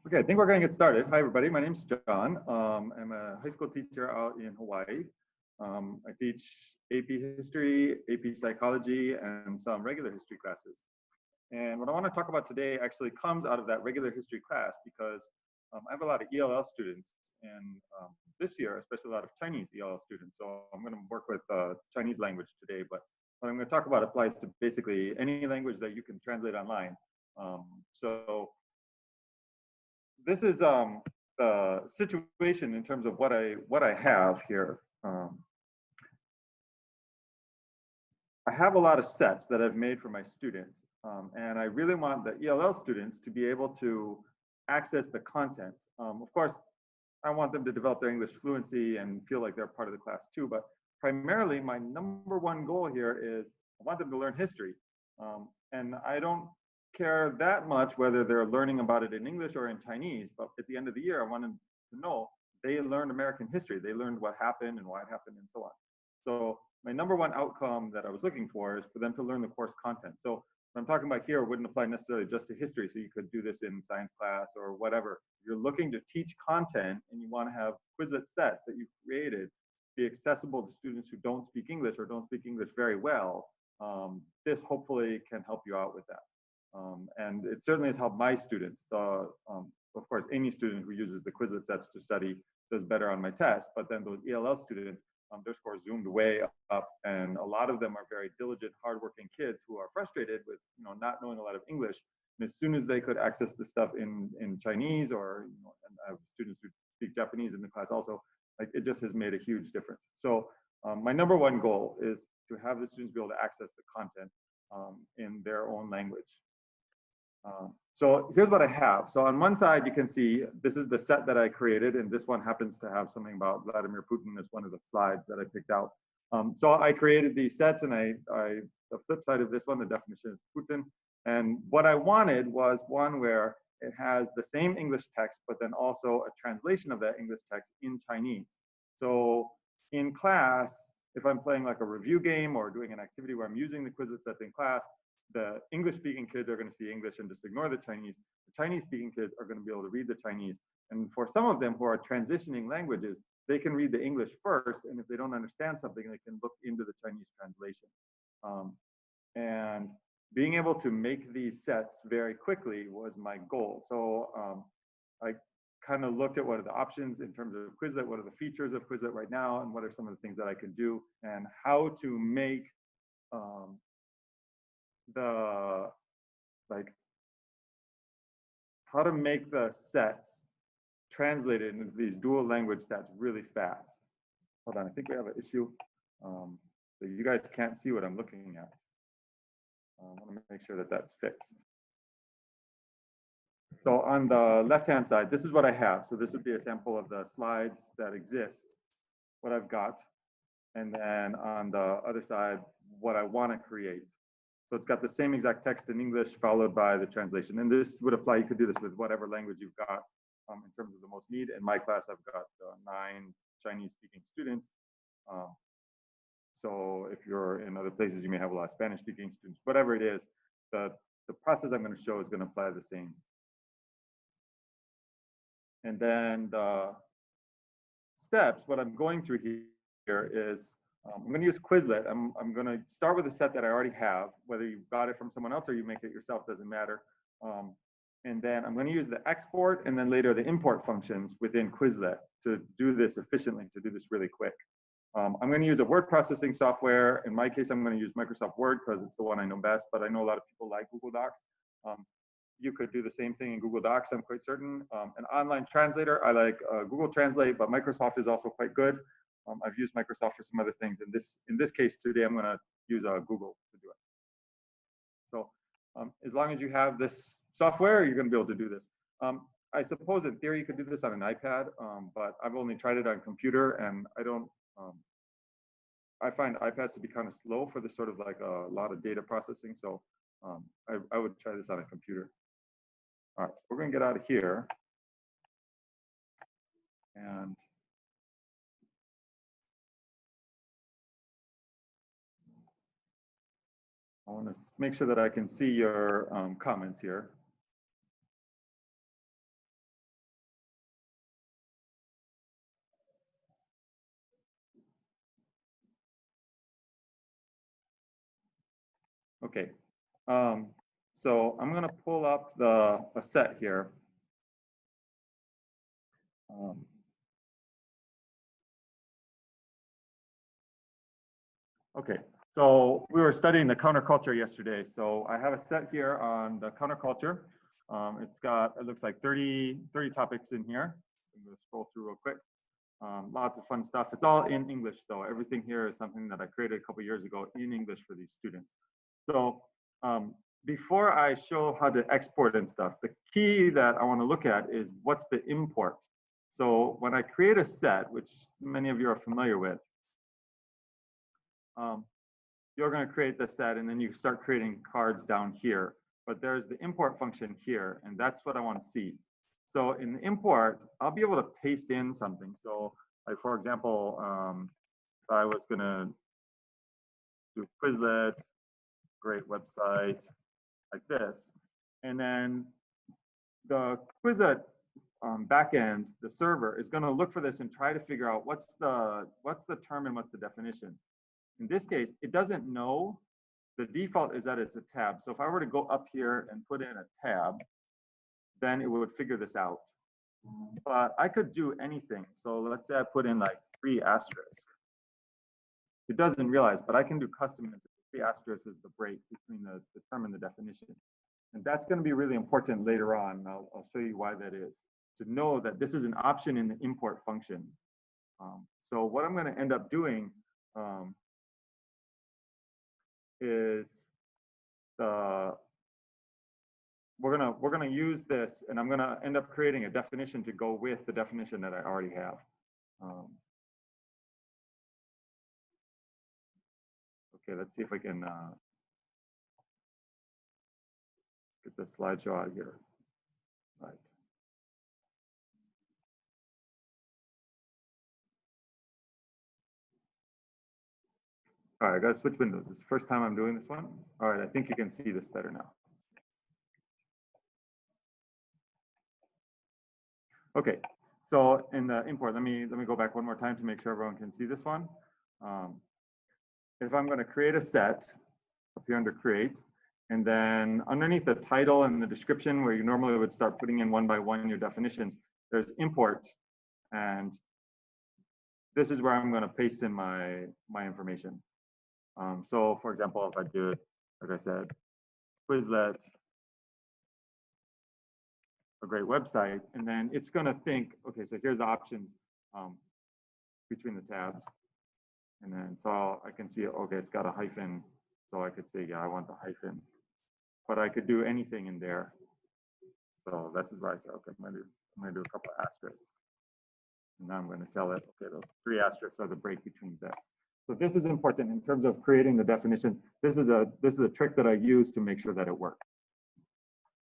Okay, I think we're going to get started. Hi, everybody. My name's John. I'm a high school teacher out in Hawaii. I teach AP History, AP Psychology, and some regular history classes. And what I want to talk about today actually comes out of that regular history class because I have a lot of ELL students, and this year, especially a lot of Chinese ELL students. So I'm going to work with Chinese language today, but what I'm going to talk about applies to basically any language that you can translate online. So this is the situation in terms of what I have here. I have a lot of sets that I've made for my students, and I really want the ELL students to be able to access the content. Of course, I want them to develop their English fluency and feel like they're part of the class too, but primarily my number one goal here is I want them to learn history. And I don't care that much whether they're learning about it in English or in Chinese, but at the end of the year, I want them to know they learned American history. They learned what happened and why it happened and so on. So my number one outcome that I was looking for is for them to learn the course content. So what I'm talking about here wouldn't apply necessarily just to history. So you could do this in science class or whatever. You're looking to teach content and you want to have Quizlet sets that you've created be accessible to students who don't speak English or don't speak English very well. This hopefully can help you out with that. And it certainly has helped my students. Of course, any student who uses the Quizlet sets to study does better on my test, but then those ELL students, their scores zoomed way up, and a lot of them are very diligent, hardworking kids who are frustrated with not knowing a lot of English. And as soon as they could access the stuff in Chinese, or and I have students who speak Japanese in the class also, like it just has made a huge difference. So my number one goal is to have the students be able to access the content in their own language. So here's what I have. So on one side, you can see this is the set that I created, and this one happens to have something about Vladimir Putin as one of the slides that I picked out. So I created these sets, and the flip side of this one, the definition is Putin. And what I wanted was one where it has the same English text, but then also a translation of that English text in Chinese. So in class, if I'm playing like a review game or doing an activity where I'm using the Quizlet sets in class, the English-speaking kids are going to see English and just ignore the Chinese. The Chinese-speaking kids are going to be able to read the Chinese. And for some of them who are transitioning languages, they can read the English first, and if they don't understand something, they can look into the Chinese translation. And being able to make these sets very quickly was my goal. So I kind of looked at what are the options in terms of Quizlet, what are the features of Quizlet right now, and what are some of the things that I can do, and how to make how to make the sets translated into these dual language sets really fast. Hold on, I think we have an issue. So you guys can't see what I'm looking at. I want to make sure that that's fixed. So on the left-hand side, this is what I have. So this would be a sample of the slides that exist, what I've got. And then on the other side, what I want to create. So it's got the same exact text in English followed by the translation. And this would apply, you could do this with whatever language you've got in terms of the most need. In my class, I've got 9 Chinese-speaking students. So if you're in other places, you may have a lot of Spanish-speaking students. Whatever it is, the process I'm going to show is going to apply the same. And then the steps, what I'm going through here is I'm going to use Quizlet. I'm going to start with a set that I already have, whether you got it from someone else or you make it yourself, doesn't matter. And then I'm going to use the export and then later the import functions within Quizlet to do this efficiently, to do this really quick. I'm going to use a word processing software. In my case, I'm going to use Microsoft Word because it's the one I know best, but I know a lot of people like Google Docs. You could do the same thing in Google Docs, I'm quite certain. An online translator, I like Google Translate, but Microsoft is also quite good. I've used Microsoft for some other things. In this case today, I'm going to use Google to do it. So as long as you have this software, you're going to be able to do this. I suppose in theory you could do this on an iPad, but I've only tried it on computer, and I find iPads to be kind of slow for this sort of like a lot of data processing. So I would try this on a computer. All right, so we're going to get out of here. And I want to make sure that I can see your comments here. Okay, so I'm going to pull up a set here. Okay, so we were studying the counterculture yesterday. So I have a set here on the counterculture. It's got, it looks like 30 topics in here. I'm going to scroll through real quick. Lots of fun stuff. It's all in English though. Everything here is something that I created a couple years ago in English for these students. So before I show how to export and stuff, the key that I want to look at is what's the import. So when I create a set, which many of you are familiar with, you're going to create the set and then you start creating cards down here. But there's the import function here, and that's what I want to see. So in the import, I'll be able to paste in something. So like for example, if I was going to do Quizlet, great website, like this, and then the Quizlet backend, the server, is going to look for this and try to figure out what's the term and what's the definition. In this case, it doesn't know. The default is that it's a tab. So if I were to go up here and put in a tab, then it would figure this out. But I could do anything. So let's say I put in like 3 asterisk. It doesn't realize, but I can do custom. 3 asterisk is the break between the term and the definition. And that's going to be really important later on. I'll show you why that is. To know that this is an option in the import function. So what I'm going to end up doing is we're gonna use this, and I'm gonna end up creating a definition to go with the definition that I already have. Okay, let's see if I can get the slideshow out of here. Right. All right, I gotta switch windows. It's the first time I'm doing this one. All right, I think you can see this better now. Okay, so in the import, let me go back one more time to make sure everyone can see this one. If I'm going to create a set up here under create, and then underneath the title and the description where you normally would start putting in one by one your definitions, there's import, and this is where I'm going to paste in my information. So for example, if I do, like I said, Quizlet, a great website, and then it's going to think, okay, so here's the options between the tabs, and then so I can see, okay, it's got a hyphen, so I could say, yeah, I want the hyphen, but I could do anything in there. So this is where I say, okay, I'm going to do a couple of asterisks, and now I'm going to tell it, okay, those 3 asterisks are the break between this. So this is important in terms of creating the definitions. This is a trick that I use to make sure that it works.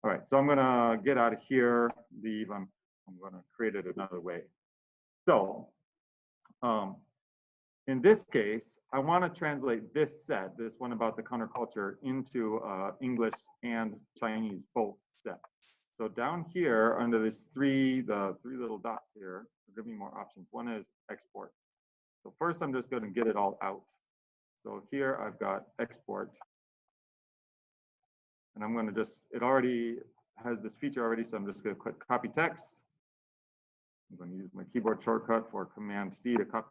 All right, so I'm gonna get out of here, leave. I'm gonna create it another way. So in this case, I want to translate this set, this one about the counterculture, into English and Chinese both set. So down here under the 3 little dots here, give me more options. One is export. So first I'm just going to get it all out. So here I've got export. And I'm going to just, it already has this feature already, so I'm just going to click copy text. I'm going to use my keyboard shortcut for Command C to copy.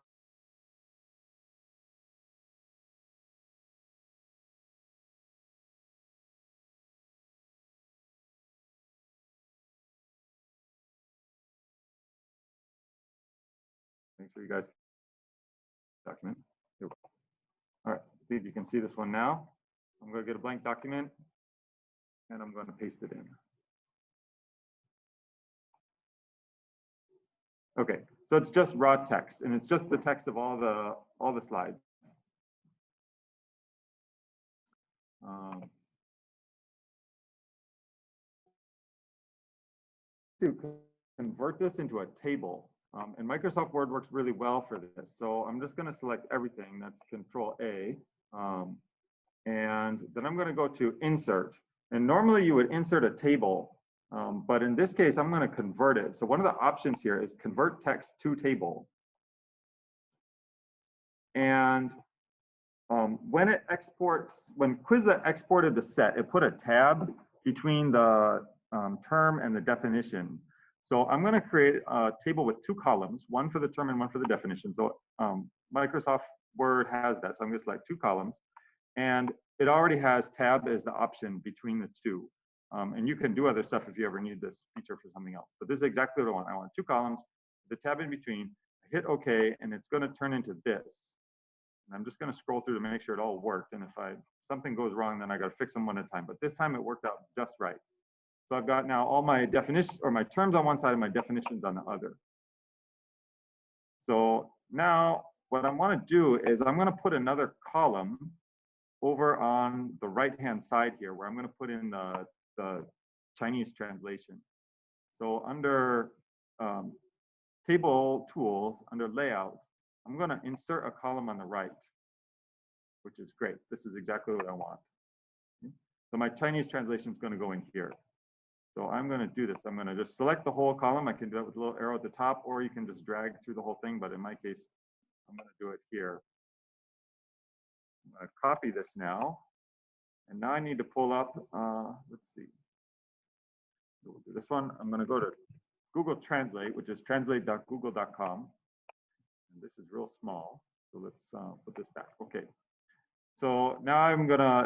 Make sure you guys document. Here. All right, I think you can see this one now. I'm going to get a blank document, and I'm going to paste it in. Okay, so it's just raw text, and it's just the text of all the slides. To convert this into a table, and Microsoft Word works really well for this. So I'm just going to select everything. That's Control A, and then I'm going to go to Insert. And normally you would insert a table, but in this case, I'm going to convert it. So one of the options here is Convert Text to Table. And when Quizlet exported the set, it put a tab between the term and the definition. So I'm going to create a table with two columns, one for the term and one for the definition. So Microsoft Word has that. So I'm going to select two columns. And it already has tab as the option between the two. And you can do other stuff if you ever need this feature for something else. But this is exactly what I want. I want two columns, the tab in between. I hit OK, and it's going to turn into this. And I'm just going to scroll through to make sure it all worked. And if something goes wrong, then I got to fix them one at a time. But this time it worked out just right. So I've got now all my definitions or my terms on one side and my definitions on the other. So now what I want to do is I'm going to put another column over on the right-hand side here, where I'm going to put in the Chinese translation. So under table tools, under layout, I'm going to insert a column on the right, which is great. This is exactly what I want. So my Chinese translation is going to go in here. So I'm going to do this. I'm going to just select the whole column. I can do it with a little arrow at the top, or you can just drag through the whole thing. But in my case, I'm going to do it here. I'm going to copy this now. And now I need to pull up, let's see. We'll do this one. I'm going to go to Google Translate, which is translate.google.com. And this is real small. So let's put this back. Okay. So now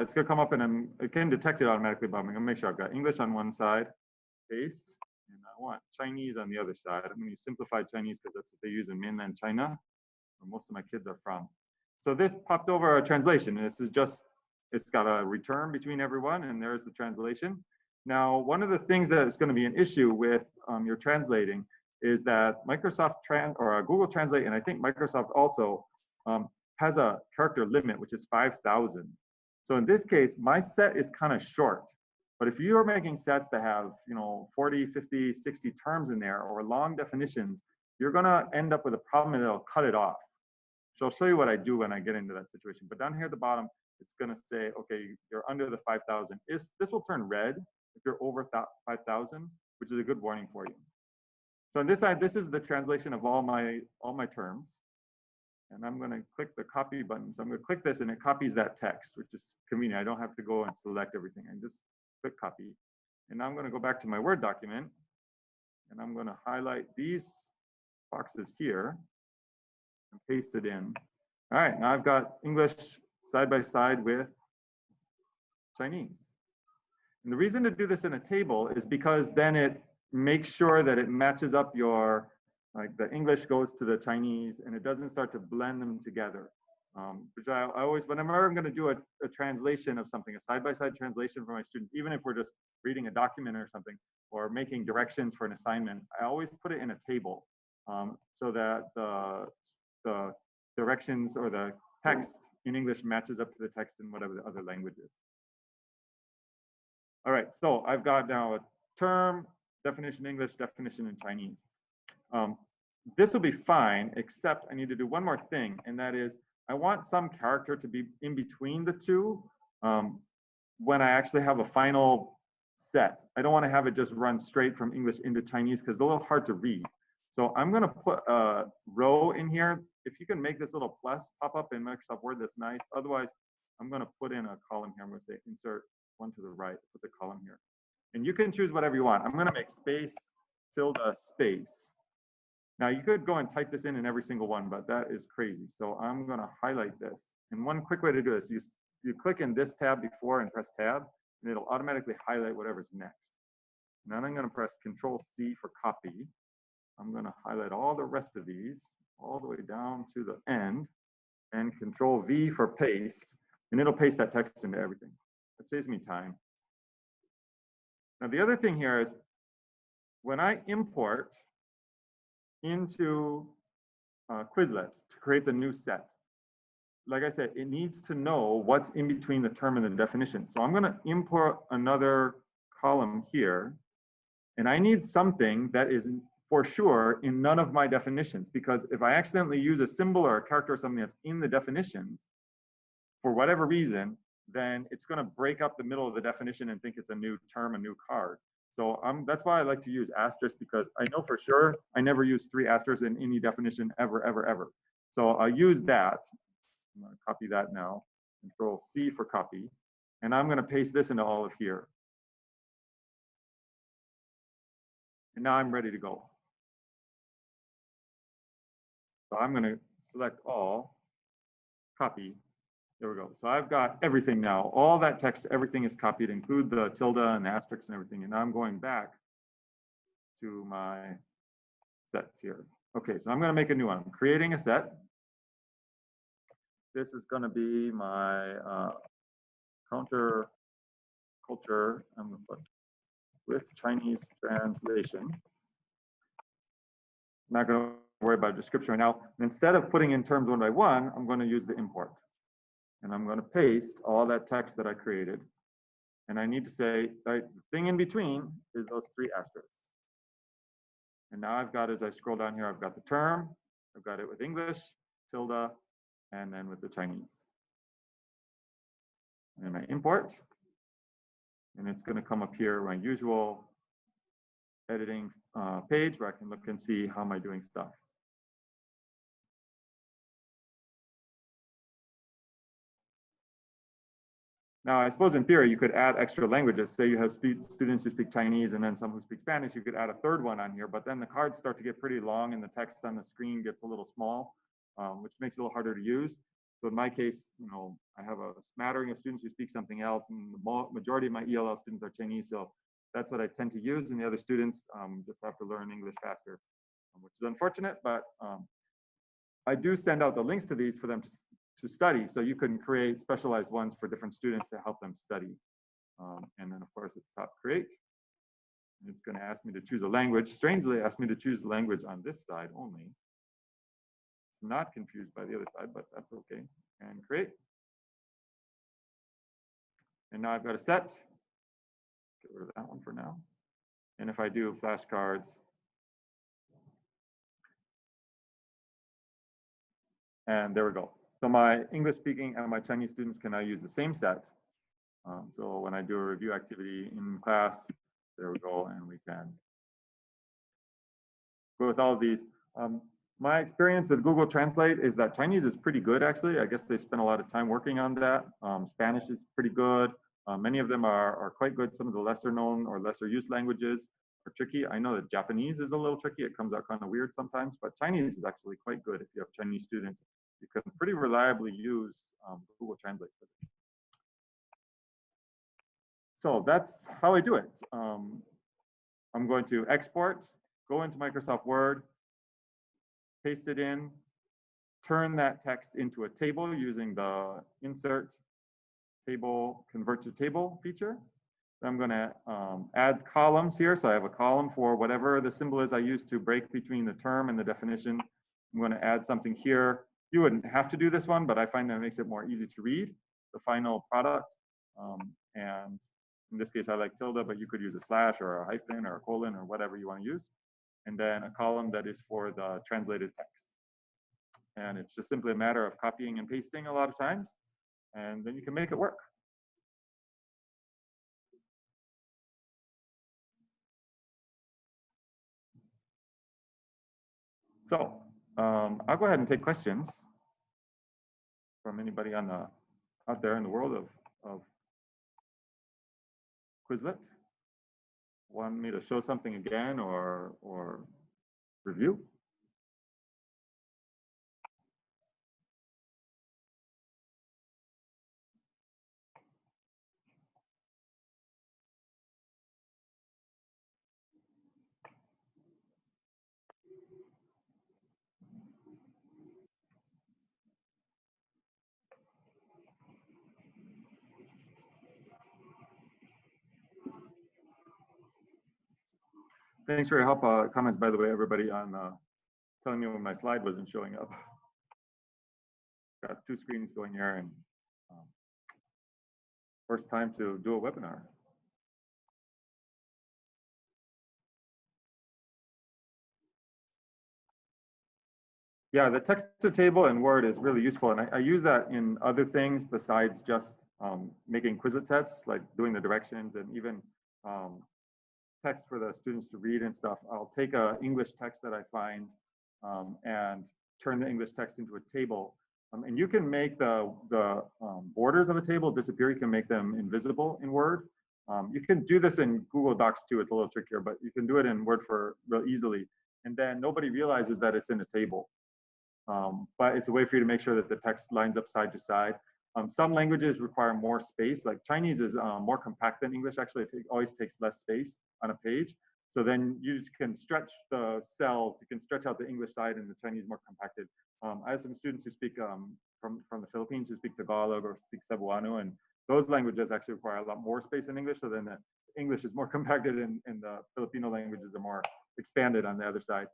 it's gonna come up and it can detect it automatically, but I'm gonna make sure I've got English on one side, paste, and I want Chinese on the other side. I'm gonna use simplified Chinese because that's what they use in mainland China, where most of my kids are from. So this popped over a translation, and this is just, it's got a return between everyone, and there's the translation. Now, one of the things that is gonna be an issue with your translating is that Google Translate, and I think Microsoft also, has a character limit, which is 5,000. So in this case, my set is kind of short. But if you are making sets that have 40, 50, 60 terms in there, or long definitions, you're going to end up with a problem and it'll cut it off. So I'll show you what I do when I get into that situation. But down here at the bottom, it's going to say, okay, you're under the 5,000. This will turn red if you're over 5,000, which is a good warning for you. So on this side, this is the translation of all my terms. And I'm going to click the copy button. So I'm going to click this, and it copies that text, which is convenient. I don't have to go and select everything. I just click copy. And now I'm going to go back to my Word document, and I'm going to highlight these boxes here and paste it in. All right, now I've got English side by side with Chinese. And the reason to do this in a table is because then it makes sure that it matches up like the English goes to the Chinese, and it doesn't start to blend them together. Which I always, whenever I'm going to do a translation of something, a side-by-side translation for my students, even if we're just reading a document or something, or making directions for an assignment, I always put it in a table so that the directions or the text in English matches up to the text in whatever the other language is. All right, so I've got now a term, definition English, definition in Chinese. This will be fine, except I need to do one more thing, and that is I want some character to be in between the two when I actually have a final set. I don't want to have it just run straight from English into Chinese because it's a little hard to read. So I'm going to put a row in here. If you can make this little plus pop up in Microsoft Word, that's nice. Otherwise, I'm going to put in a column here. I'm going to say insert one to the right, put the column here. And you can choose whatever you want. I'm going to make space, tilde, space. Now you could go and type this in every single one, but that is crazy. So I'm going to highlight this. And one quick way to do this, you click in this tab before and press tab, and it'll automatically highlight whatever's next. And then I'm going to press Control-C for copy. I'm going to highlight all the rest of these all the way down to the end, and Control-V for paste, and it'll paste that text into everything. It saves me time. Now the other thing here is when I import into Quizlet to create the new set, like I said, it needs to know what's in between the term and the definition. So I'm going to import another column here, and I need something that is for sure in none of my definitions, because if I accidentally use a symbol or a character or something that's in the definitions, for whatever reason, then it's going to break up the middle of the definition and think it's a new term, a new card. So that's why I like to use asterisk, because I know for sure I never use 3 asterisks in any definition ever, ever, ever. So I'll use that. I'm going to copy that now. Control C for copy. And I'm going to paste this into all of here. And now I'm ready to go. So I'm going to select all, copy. There we go. So I've got everything now. All that text, everything is copied, include the tilde and asterisks and everything. And now I'm going back to my sets here. Okay, so I'm going to make a new one. I'm creating a set. This is going to be my counter culture. I'm going to put with Chinese translation. I'm not going to worry about description right now. And instead of putting in terms one by one, I'm going to use the import. And I'm going to paste all that text that I created. And I need to say, right, the thing in between is those 3 asterisks. And now I've got, as I scroll down here, I've got the term, I've got it with English, tilde, and then with the Chinese. And I import, and it's going to come up here, my usual editing page where I can look and see how am I doing stuff. Now, I suppose in theory, you could add extra languages. Say you have students who speak Chinese and then some who speak Spanish, you could add a 3rd one on here, but then the cards start to get pretty long and the text on the screen gets a little small, which makes it a little harder to use. So in my case, you know, I have a smattering of students who speak something else, and the majority of my ELL students are Chinese, so that's what I tend to use, and the other students just have to learn English faster, which is unfortunate, but I do send out the links to these for them to study, so you can create specialized ones for different students to help them study. And then, of course, it's top create. And it's going to ask me to choose a language. Strangely, it asked me to choose the language on this side only. It's not confused by the other side, but that's okay. And create. And now I've got a set. Get rid of that one for now. And if I do flashcards, and there we go. So my English speaking and my Chinese students can now use the same set. So when I do a review activity in class, there we go, and we can go with all of these. My experience with Google Translate is that Chinese is pretty good, actually. I guess they spend a lot of time working on that. Spanish is pretty good. Many of them are quite good. Some of the lesser known or lesser used languages are tricky. I know that Japanese is a little tricky. It comes out kind of weird sometimes, but Chinese is actually quite good if you have Chinese students. You can pretty reliably use Google Translate for this. So that's how I do it. I'm going to export, go into Microsoft Word, paste it in, turn that text into a table using the insert table, convert to table feature. I'm going to add columns here. So I have a column for whatever the symbol is I use to break between the term and the definition. I'm going to add something here. You wouldn't have to do this one, but I find that it makes it more easy to read the final product. And in this case, I like tilde, but you could use a slash or a hyphen or a colon or whatever you want to use. And then a column that is for the translated text. And it's just simply a matter of copying and pasting a lot of times, and then you can make it work. So I'll go ahead and take questions from anybody on the out there in the world of Quizlet. Want me to show something again or review? Thanks for your help. Comments, by the way, everybody, on telling me when my slide wasn't showing up. Got 2 screens going here, and first time to do a webinar. Yeah, the text to table in Word is really useful, and I use that in other things besides just making Quizlet sets, like doing the directions and even text for the students to read and stuff. I'll take a English text that I find and turn the English text into a table. And you can make the borders of a table disappear. You can make them invisible in Word. You can do this in Google Docs too. It's a little trickier, but you can do it in Word for real easily. And then nobody realizes that it's in a table. But it's a way for you to make sure that the text lines up side to side. Some languages require more space, like Chinese is more compact than English. Actually, it always takes less space on a page. So then you can stretch the cells, you can stretch out the English side and the Chinese more compacted. I have some students who speak from the Philippines who speak Tagalog or speak Cebuano, and those languages actually require a lot more space than English. So then the English is more compacted and the Filipino languages are more expanded on the other side,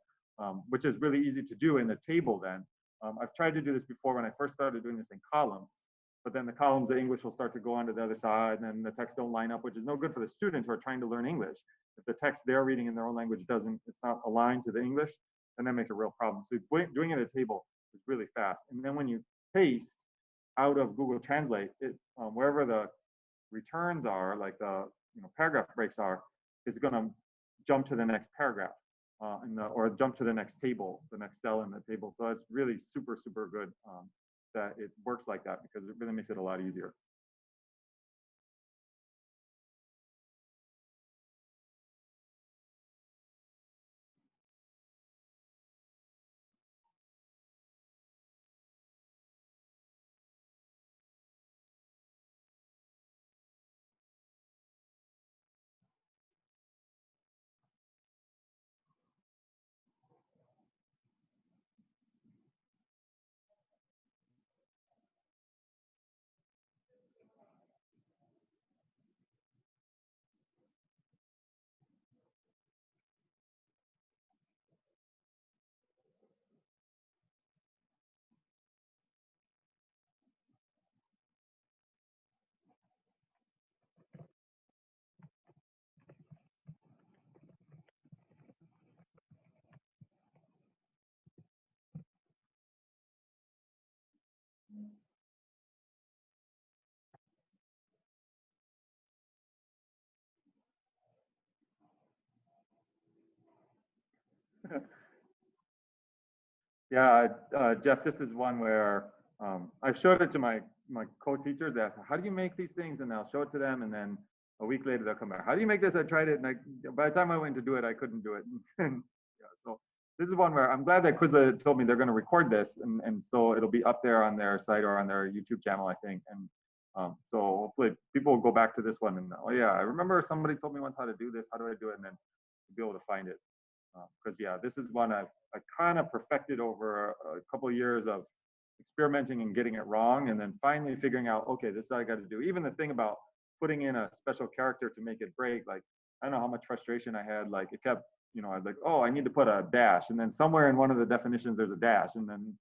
which is really easy to do in a table then. I've tried to do this before when I first started doing this in columns, but then the columns of English will start to go onto the other side and then the text don't line up, which is no good for the students who are trying to learn English. If the text they're reading in their own language it's not aligned to the English, then that makes a real problem. So doing it at a table is really fast. And then when you paste out of Google Translate, wherever the returns are, like the paragraph breaks are, is going to jump to the next paragraph or jump to the next table, the next cell in the table. So that's really super, super good that it works like that, because it really makes it a lot easier. Yeah, Jeff, this is one where I've showed it to my co-teachers. They ask, how do you make these things? And I'll show it to them. And then a week later, they'll come back. How do you make this? I tried it. And by the time I went to do it, I couldn't do it. And yeah, so this is one where I'm glad that Quizlet told me they're going to record this. And so it'll be up there on their site or on their YouTube channel, I think. And so hopefully people will go back to this one and, oh yeah, I remember somebody told me once how to do this. How do I do it? And then be able to find it. Because yeah, this is one I kind of perfected over a couple of years of experimenting and getting it wrong, and then finally figuring out, okay, this is what I got to do. Even the thing about putting in a special character to make it break, like I don't know how much frustration I had. Like it kept, I'd like, oh, I need to put a dash, and then somewhere in one of the definitions there's a dash, and then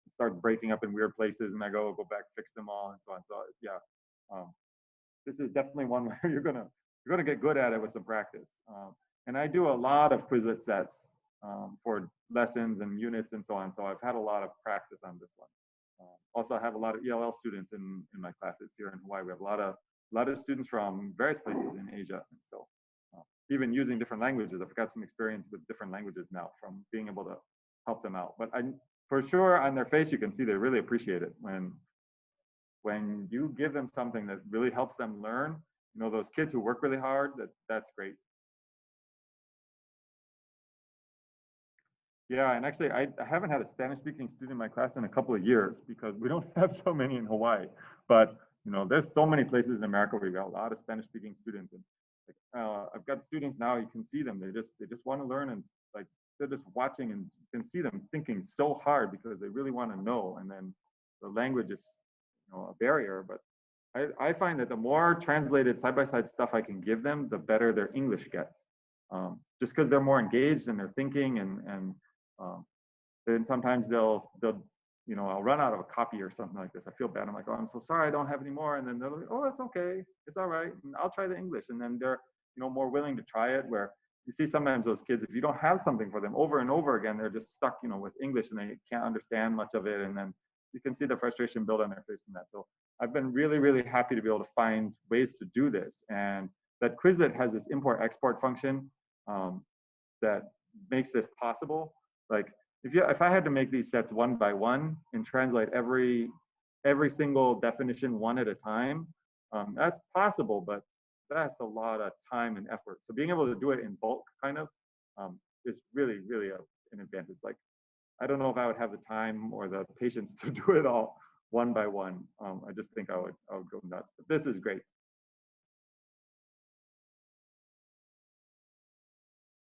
it starts breaking up in weird places, and I go back, fix them all, and so on. So yeah, this is definitely one where you're gonna get good at it with some practice. And I do a lot of Quizlet sets for lessons and units and so on. So I've had a lot of practice on this one. Also, I have a lot of ELL students in my classes here in Hawaii. We have a lot of students from various places in Asia. And so even using different languages, I've got some experience with different languages now from being able to help them out. But for sure on their face, you can see they really appreciate it when you give them something that really helps them learn. Those kids who work really hard, that's great. Yeah, and actually, I haven't had a Spanish-speaking student in my class in a couple of years because we don't have so many in Hawaii. But there's so many places in America where we got a lot of Spanish-speaking students, and I've got students now. You can see them; they just want to learn, and like they're just watching, and you can see them thinking so hard because they really want to know. And then the language is, a barrier. But I find that the more translated side-by-side stuff I can give them, the better their English gets. Just because they're more engaged and they're thinking and then sometimes they'll I'll run out of a copy or something like this. I feel bad. I'm like, oh, I'm so sorry, I don't have any more. And then they're like, oh, it's okay, it's all right, and I'll try the English. And then they're more willing to try it. Where you see sometimes those kids, if you don't have something for them over and over again, they're just stuck with English and they can't understand much of it. And then you can see the frustration build on their face in that. So I've been really, really happy to be able to find ways to do this, and that Quizlet has this import-export function that makes this possible. Like if I had to make these sets one by one and translate every single definition one at a time, that's possible, but that's a lot of time and effort. So being able to do it in bulk kind of is really, really an advantage. Like, I don't know if I would have the time or the patience to do it all one by one. I just think I would go nuts. But this is great.